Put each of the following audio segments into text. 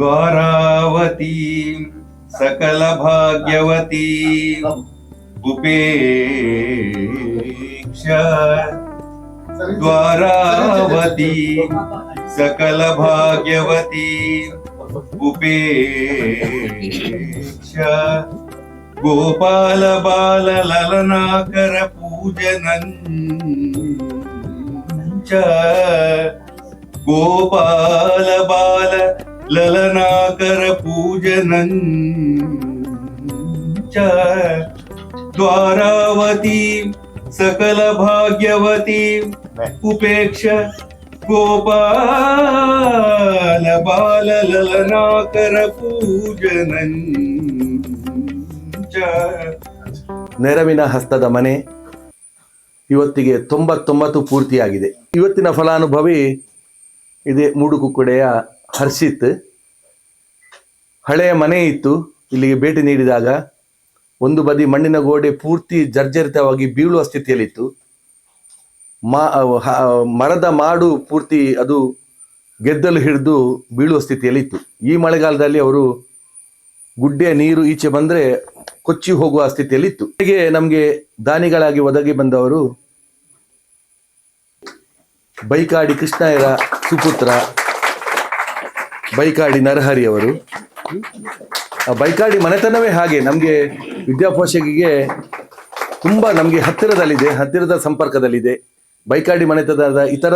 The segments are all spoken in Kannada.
द्वारावती सकल भाग्यवती उपेक्ष द्वारावती सकल भाग्यवती उपेक्ष गोपाल बाल ललनाकर पूजनं च गोपाल बाल ललनाकर पूजनं च द्वारावती सकल भाग्यवती उपेक्ष गोपाल बाल ललनाकर पूजनं च. ನೆರವಿನ ಹಸ್ತದ ಮನೆ ಇವತ್ತಿಗೆ 99 ಪೂರ್ತಿಯಾಗಿದೆ. ಇವತ್ತಿನ ಫಲಾನುಭವಿ ಇದೆ ಮೂಡುಕುಕ್ಕುಡೆಯ ಹರ್ಷಿತ್. ಹಳೆಯ ಮನೆ ಇತ್ತು. ಇಲ್ಲಿಗೆ ಭೇಟಿ ನೀಡಿದಾಗ ಒಂದು ಬದಿ ಮಣ್ಣಿನ ಗೋಡೆ ಪೂರ್ತಿ ಜರ್ಜರಿತವಾಗಿ ಬೀಳುವ ಸ್ಥಿತಿಯಲ್ಲಿತ್ತು. ಮರದ ಮಾಡು ಪೂರ್ತಿ ಅದು ಗೆದ್ದಲು ಹಿಡಿದು ಬೀಳುವ ಸ್ಥಿತಿಯಲ್ಲಿತ್ತು. ಈ ಮಳೆಗಾಲದಲ್ಲಿ ಅವರು ಗುಡ್ಡೆಯ ನೀರು ಈಚೆ ಬಂದರೆ ಕೊಚ್ಚಿ ಹೋಗುವ ಸ್ಥಿತಿಯಲ್ಲಿತ್ತು. ಹೀಗೆ ನಮಗೆ ದಾನಿಗಳಾಗಿ ಒದಗಿ ಬಂದವರು ಬೈಕಾಡಿ ಕೃಷ್ಣಯ್ಯರ ಸುಪುತ್ರ ಬೈಕಾಡಿ ನರಹರಿ ಅವರು. ಬೈಕಾಡಿ ಮನೆತನವೇ ಹಾಗೆ ನಮಗೆ ವಿದ್ಯಾಪೋಷಕಿಗೆ ತುಂಬ ನಮಗೆ ಹತ್ತಿರದ ಸಂಪರ್ಕದಲ್ಲಿದೆ. ಬೈಕಾಡಿ ಮನೆತನದ ಇತರ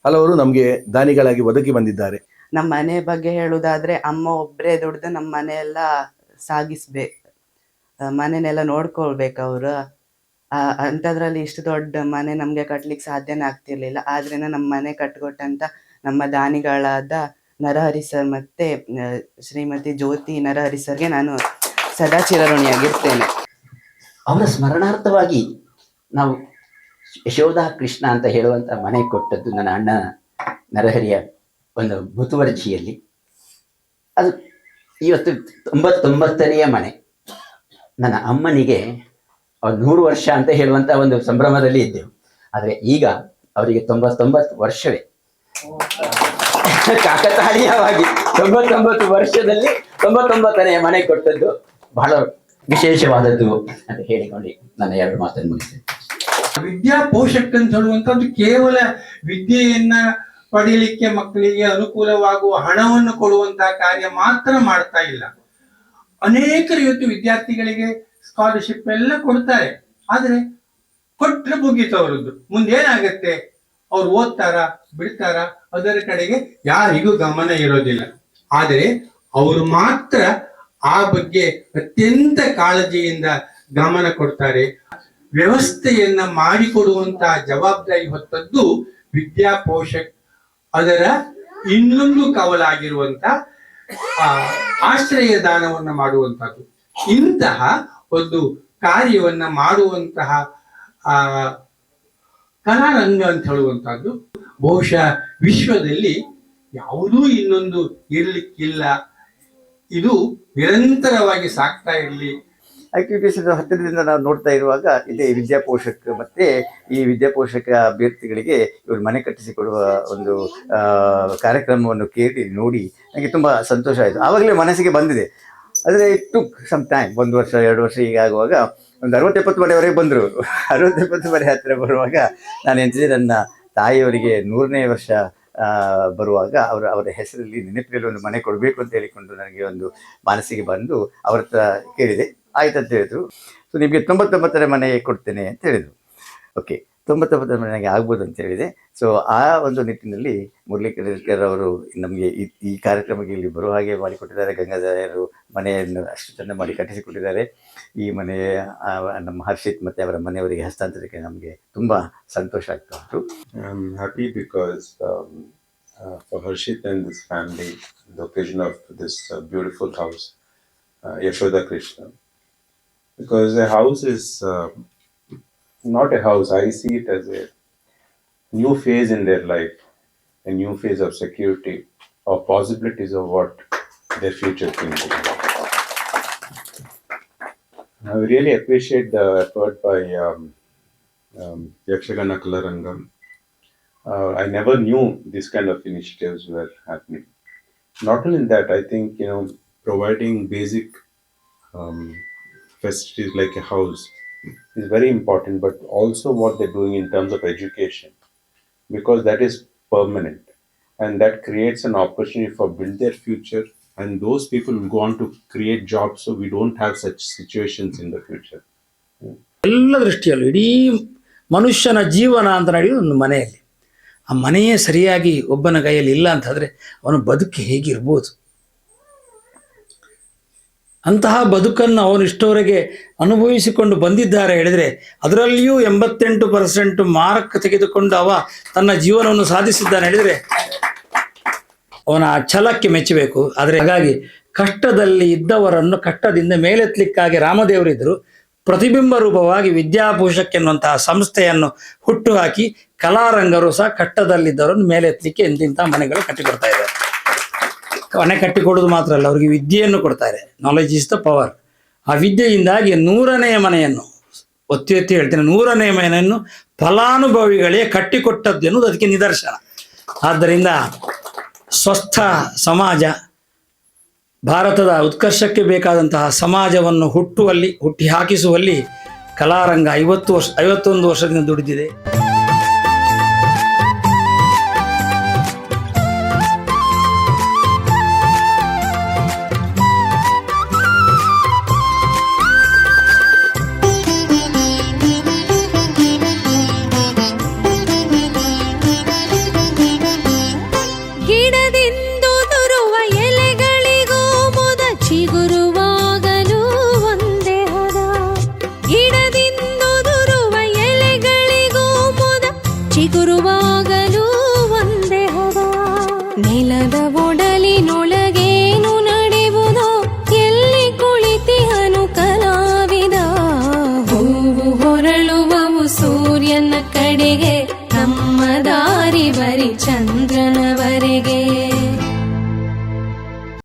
ಹಲವರು ನಮಗೆ ದಾನಿಗಳಾಗಿ ಒದಗಿ ಬಂದಿದ್ದಾರೆ. ನಮ್ಮ ಮನೆ ಬಗ್ಗೆ ಹೇಳುವುದಾದ್ರೆ ಅಮ್ಮ ಒಬ್ಬರೇ ದುಡ್ದು ನಮ್ಮ ಮನೆಯೆಲ್ಲ ಸಾಗಿಸ್ಬೇಕು, ಮನೆನೆಲ್ಲ ನೋಡ್ಕೊಳ್ಬೇಕು ಅವರು. ಅಂಥದ್ರಲ್ಲಿ ಇಷ್ಟು ದೊಡ್ಡ ಮನೆ ನಮಗೆ ಕಟ್ಲಿಕ್ಕೆ ಸಾಧ್ಯನೇ ಆಗ್ತಿರ್ಲಿಲ್ಲ. ಆದ್ರಿಂದ ನಮ್ಮ ಮನೆ ಕಟ್ಕೊಟ್ಟಂತ ನಮ್ಮ ದಾನಿಗಳಾದ ನರಹರಿ ಸರ್ ಮತ್ತೆ ಶ್ರೀಮತಿ ಜ್ಯೋತಿ ನರಹರಿ ಸರ್ಗೆ ನಾನು ಸದಾ ಚಿರಋಣಿಯಾಗಿರ್ತೇನೆ. ಅವರ ಸ್ಮರಣಾರ್ಥವಾಗಿ ನಾವು ಯಶೋಧ ಕೃಷ್ಣ ಅಂತ ಹೇಳುವಂತ ಮನೆ ಕೊಟ್ಟದ್ದು ನನ್ನ ಅಣ್ಣ ನರಹರಿಯ ಒಂದು ಮುತುವರ್ಜಿಯಲ್ಲಿ. ಅದು ಇವತ್ತು 99ನೇ ಮನೆ. ನನ್ನ ಅಮ್ಮನಿಗೆ 100 ವರ್ಷ ಅಂತ ಹೇಳುವಂತ ಒಂದು ಸಂಭ್ರಮದಲ್ಲಿ ಇದ್ದೆವು. ಆದರೆ ಈಗ ಅವರಿಗೆ 99 ವರ್ಷವೇ. ಕಾಕತಾಳೀಯವಾಗಿ 99 ವರ್ಷದಲ್ಲಿ 99ನೇ ಮನೆ ಕೊಟ್ಟದ್ದು ಬಹಳ ವಿಶೇಷವಾದದ್ದು ಅಂತ ಹೇಳಿಕೊಂಡು ನನ್ನ 2 ಮಾತನ್ನು ಮುಗಿಸ್ತೇನೆ. ವಿದ್ಯಾ ಪೋಷಕ್ ಅಂತ ಹೇಳುವಂತದ್ದು ಕೇವಲ ವಿದ್ಯೆಯನ್ನ ಪಡೀಲಿಕ್ಕೆ ಮಕ್ಕಳಿಗೆ ಅನುಕೂಲವಾಗುವ ಹಣವನ್ನು ಕೊಡುವಂತಹ ಕಾರ್ಯ ಮಾತ್ರ ಮಾಡ್ತಾ ಇಲ್ಲ. ಅನೇಕರು ಇವತ್ತು ವಿದ್ಯಾರ್ಥಿಗಳಿಗೆ ಸ್ಕಾಲರ್ಶಿಪ್ ಎಲ್ಲ ಕೊಡ್ತಾರೆ. ಆದ್ರೆ ಕೊಟ್ರೆ ಮುಗೀತವರದ್ದು, ಮುಂದೇನಾಗತ್ತೆ, ಅವ್ರು ಓದ್ತಾರ ಬಿಡ್ತಾರ ಅದರ ಕಡೆಗೆ ಯಾರಿಗೂ ಗಮನ ಇರೋದಿಲ್ಲ. ಆದರೆ ಅವರು ಮಾತ್ರ ಆ ಬಗ್ಗೆ ಅತ್ಯಂತ ಕಾಳಜಿಯಿಂದ ಗಮನ ಕೊಡ್ತಾರೆ. ವ್ಯವಸ್ಥೆಯನ್ನ ಮಾಡಿಕೊಡುವಂತಹ ಜವಾಬ್ದಾರಿ ಹೊತ್ತದ್ದು ವಿದ್ಯಾ ಪೋಷಕ್. ಅದರ ಇನ್ನೊಂದು ಕವಲಾಗಿರುವಂತ ಆಶ್ರಯ ದಾನವನ್ನ ಮಾಡುವಂತಹದ್ದು. ಇಂತಹ ಒಂದು ಕಾರ್ಯವನ್ನ ಮಾಡುವಂತಹ ಕಲಾರಂಗ ಅಂತ ಹೇಳುವಂತಹದ್ದು ಬಹುಶಃ ವಿಶ್ವದಲ್ಲಿ ಯಾವುದೂ ಇನ್ನೊಂದು ಇರ್ಲಿಕ್ಕಿಲ್ಲ. ಇದು ನಿರಂತರವಾಗಿ ಸಾಕ್ತಾ ಇರಲಿ. ಆಕ್ಟಿವಿಟೀಸ್ ಹತ್ತಿರದಿಂದ ನಾವು ನೋಡ್ತಾ ಇರುವಾಗ ಇದೇ ವಿದ್ಯಾಪೋಷಕ್ ಮತ್ತೆ ಈ ವಿದ್ಯಾಪೋಷಕ ಅಭ್ಯರ್ಥಿಗಳಿಗೆ ಇವರು ಮನೆ ಕಟ್ಟಿಸಿಕೊಡುವ ಒಂದು ಕಾರ್ಯಕ್ರಮವನ್ನು ಕೇಳಿ ನೋಡಿ ನನಗೆ ತುಂಬ ಸಂತೋಷ ಆಯಿತು. ಆವಾಗಲೇ ಮನಸ್ಸಿಗೆ ಬಂದಿದೆ. ಆದರೆ ಇಟ್ ಟುಕ್ ಸಮ್ ಟೈಮ್, 1 ವರ್ಷ 2 ವರ್ಷ ಈಗ ಆಗುವಾಗ ಒಂದು 60-70 ಮನೆಯವರೆಗೆ ಬಂದರು. 60-70 ಮನೆ ಹತ್ತಿರ ಬರುವಾಗ ನಾನು ಎಂತಿದೆ, ನನ್ನ ತಾಯಿಯವರಿಗೆ 100ನೇ ವರ್ಷ ಬರುವಾಗ ಅವರ ಹೆಸರಲ್ಲಿ ನೆನಪಿನಲ್ಲಿ ಒಂದು ಮನೆ ಕೊಡಬೇಕು ಅಂತ ಹೇಳಿಕೊಂಡು ನನಗೆ ಒಂದು ಮನಸ್ಸಿಗೆ ಬಂದು ಅವ್ರ ಹತ್ರ ಕೇಳಿದೆ. ಆಯ್ತಂತ ಹೇಳಿದ್ರು. ಸೊ ನಿಮಗೆ 99ನೇ ಮನೆ ಕೊಡ್ತೇನೆ ಅಂತ ಹೇಳಿದರು. ಓಕೆ, 99ನೇ ಮನೆಗೆ ಆಗ್ಬೋದು ಅಂತ ಹೇಳಿದೆ. ಸೊ ಆ ಒಂದು ನಿಟ್ಟಿನಲ್ಲಿ ಮುರಳಿ ಕೆರೆಕರ್ ಅವರು ನಮಗೆ ಈ ಕಾರ್ಯಕ್ರಮಕ್ಕೆ ಇಲ್ಲಿ ಬರುವ ಹಾಗೆ ಮಾಡಿಕೊಟ್ಟಿದ್ದಾರೆ. ಗಂಗಾಧರರು ಮನೆಯನ್ನು ಅಷ್ಟು ಚೆಂದ ಮಾಡಿ ಕಟ್ಟಿಸಿಕೊಟ್ಟಿದ್ದಾರೆ. ಈ ಮನೆ ನಮ್ಮ ಹರ್ಷಿತ್ ಮತ್ತು ಅವರ ಮನೆಯವರಿಗೆ ಹಸ್ತಾಂತರಕ್ಕೆ ನಮಗೆ ತುಂಬ ಸಂತೋಷ ಆಗ್ತಾ ಉಂಟು. I am happy because for Harshit and this family the occasion of this beautiful house Yashoda Krishna. Because a house is not a house. I see it as a new phase in their life, a new phase of security, of possibilities of what their future can be. I really appreciate the effort by Yakshagana Kalarangam. I never knew this kind of initiatives were happening. not only that, I think, providing basic facilities like a house is very important, but also what they're doing in terms of education, because that is permanent and that creates an opportunity for build their future, and those people will go on to create jobs, so we don't have such situations in the future. ಎಲ್ಲ ದೃಷ್ಟಿಯಲ್ಲೂ ಇಡೀ ಮನುಷ್ಯನ ಜೀವನ ಅಂತ ನಡೆಯುವುದು ಒಂದು ಮನೆಯಲ್ಲಿ. ಆ ಮನೆಯೇ ಸರಿಯಾಗಿ ಒಬ್ಬನ ಕೈಯಲ್ಲಿ ಇಲ್ಲ ಅಂತಂದರೆ ಅವನ ಬದುಕು ಹೇಗಿರ್ಬೋದು? ಅಂತಹ ಬದುಕನ್ನು ಅವನು ಇಷ್ಟವರೆಗೆ ಅನುಭವಿಸಿಕೊಂಡು ಬಂದಿದ್ದಾರೆ ಹೇಳಿದರೆ, ಅದರಲ್ಲಿಯೂ 88% ಮಾರ್ಕ್ ತೆಗೆದುಕೊಂಡು ಅವ ತನ್ನ ಜೀವನವನ್ನು ಸಾಧಿಸಿದ್ದಾನೆ ಹೇಳಿದರೆ ಅವನ ಆ ಛಲಕ್ಕೆ ಮೆಚ್ಚಬೇಕು. ಆದರೆ ಹಾಗಾಗಿ ಕಷ್ಟದಲ್ಲಿ ಇದ್ದವರನ್ನು ಕಷ್ಟದಿಂದ ಮೇಲೆತ್ತಲಿಕ್ಕಾಗಿ ರಾಮದೇವರಿದ್ದರು. ಪ್ರತಿಬಿಂಬ ರೂಪವಾಗಿ ವಿದ್ಯಾಪೋಷಕ್ ಎನ್ನುವಂತಹ ಸಂಸ್ಥೆಯನ್ನು ಹುಟ್ಟುಹಾಕಿ ಕಲಾರಂಗರು ಸಹ ಕಷ್ಟದಲ್ಲಿದ್ದವರನ್ನು ಮೇಲೆತ್ತಲಿಕ್ಕೆ ಇಂತಿಂಥ ಮನೆಗಳು ಕಟ್ಟಿಕೊಡ್ತಾ ಇದ್ದಾರೆ. ಮನೆ ಕಟ್ಟಿಕೊಡೋದು ಮಾತ್ರ ಅಲ್ಲ, ಅವರಿಗೆ ವಿದ್ಯೆಯನ್ನು ಕೊಡ್ತಾರೆ. Knowledge is the power. ಆ ವಿದ್ಯೆಯಿಂದಾಗಿ 100ನೇ ಮನೆಯನ್ನು ಒತ್ತಿ ಒತ್ತಿ ಹೇಳ್ತೇನೆ, 100ನೇ ಮನೆಯನ್ನು ಫಲಾನುಭವಿಗಳೇ ಕಟ್ಟಿಕೊಟ್ಟದ್ದು ಎನ್ನುವುದು ಅದಕ್ಕೆ ನಿದರ್ಶನ. ಆದ್ದರಿಂದ ಸ್ವಸ್ಥ ಸಮಾಜ, ಭಾರತದ ಉತ್ಕರ್ಷಕ್ಕೆ ಬೇಕಾದಂತಹ ಸಮಾಜವನ್ನು ಹುಟ್ಟಿ ಹಾಕಿಸುವಲ್ಲಿ ಕಲಾರಂಗ 51 ವರ್ಷದಿಂದ ದುಡಿದಿದೆ. ಚಿಗುರುವಾಗಲೂ ಒಂದೇ ಹದ. ನೆಲದ ಒಡಲಿನೊಳಗೇನು ನಡೆಯುವುದೋ ಎಲ್ಲಿ ಕುಳಿತಿಹನು ಕಲಾವಿದ. ಹೂವು ಹೊರಳುವವು ಸೂರ್ಯನ ಕಡೆಗೆ, ನಮ್ಮ ದಾರಿ ಬರಿ ಚಂದ್ರನವರೆಗೆ.